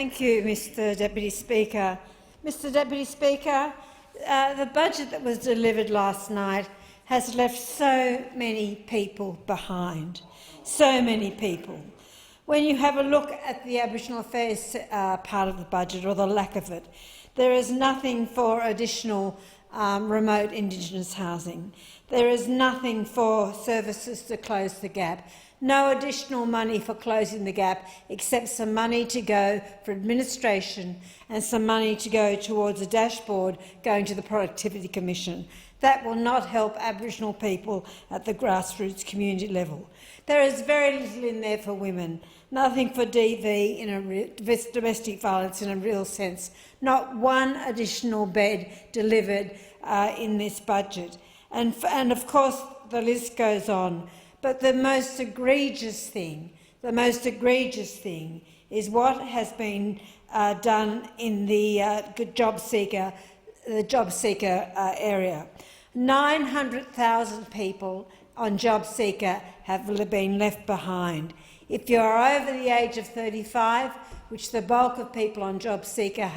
Thank you, Mr Deputy Speaker. Mr Deputy Speaker, the budget that was delivered last night has left so many people behind. So many people. When you have a look at the Aboriginal Affairs part of the budget, or the lack of it, there is nothing for additional remote Indigenous housing. There is nothing for services to close the gap. No additional money for closing the gap, except some money to go for administration and some money to go towards a dashboard going to the Productivity Commission. That will not help Aboriginal people at the grassroots community level. There is very little in there for women, nothing for DV, domestic violence in a real sense, not one additional bed delivered in this budget. And of course the list goes on. But the most egregious thing is what has been done in the JobSeeker area. 900,000 people on JobSeeker have been left behind. If you are over the age of 35, which the bulk of people on JobSeeker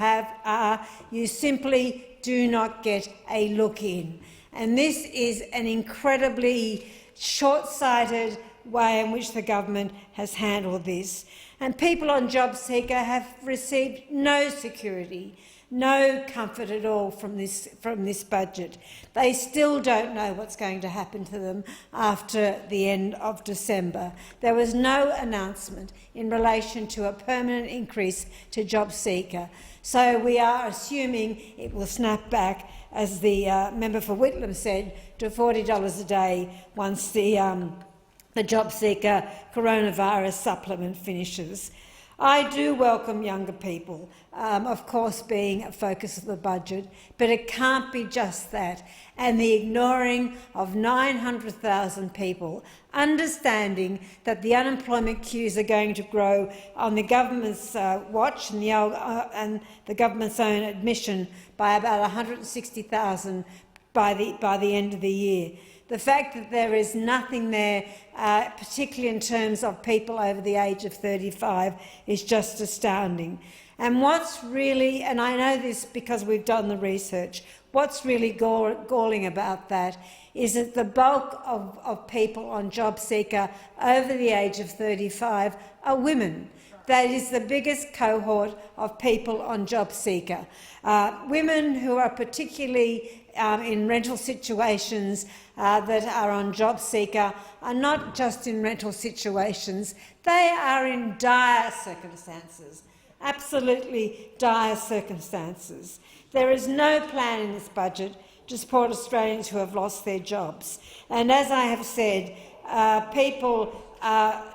are, you simply do not get a look in. And this is an incredibly short-sighted way in which the government has handled this. And people on JobSeeker have received no security, no comfort at all from this budget. They still don't know what's going to happen to them after the end of December. There was no announcement in relation to a permanent increase to JobSeeker. So we are assuming it will snap back, as the member for Whitlam said, to $40 a day once the JobSeeker coronavirus supplement finishes. I do welcome younger people, of course being a focus of the budget, but it can't be just that. And the ignoring of 900,000 people, understanding that the unemployment queues are going to grow on the government's watch and the government's own admission by about 160,000 by the end of the year. The fact that there is nothing there, particularly in terms of people over the age of 35, is just astounding. And what's really, and I know this because we've done the research, what's really galling about that is that the bulk of people on JobSeeker over the age of 35 are women. That is the biggest cohort of people on JobSeeker. Women who are particularly in rental situations that are on JobSeeker are not just in rental situations, they are in dire circumstances, absolutely dire circumstances. There is no plan in this budget to support Australians who have lost their jobs. And as I have said,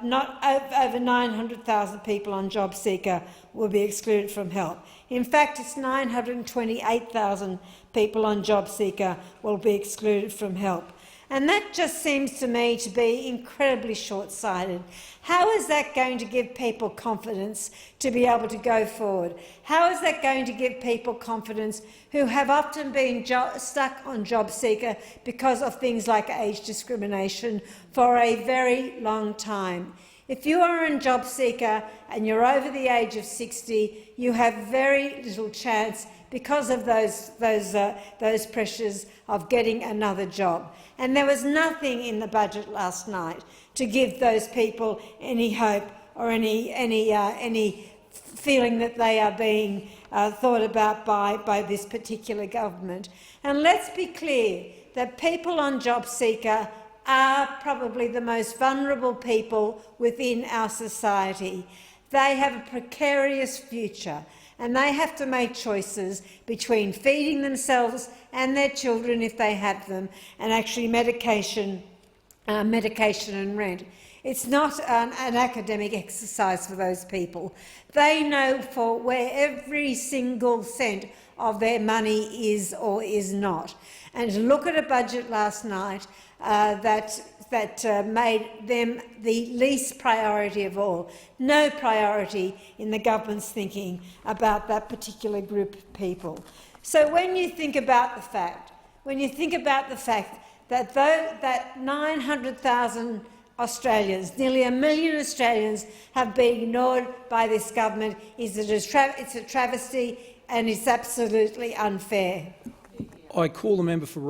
not over 900,000 people on JobSeeker will be excluded from help. In fact, it's 928,000 people on JobSeeker will be excluded from help. And that just seems to me to be incredibly short-sighted. How is that going to give people confidence to be able to go forward? How is that going to give people confidence who have often been stuck on JobSeeker because of things like age discrimination for a very long time? If you are in JobSeeker and you're over the age of 60, you have very little chance because of those pressures of getting another job. And there was nothing in the budget last night to give those people any hope or any feeling that they are being thought about by this particular government. And let's be clear that people on JobSeeker are probably the most vulnerable people within our society. They have a precarious future, and they have to make choices between feeding themselves and their children, if they have them, and actually medication and rent. It's not an academic exercise for those people. They know for where every single cent of their money is or is not. And to look at a budget last night that made them the least priority of all, no priority in the government's thinking about that particular group of people. So when you think about the fact that that 900,000 Australians. Nearly 1 million Australians have been ignored by this government. It's a travesty and it's absolutely unfair. I call the member for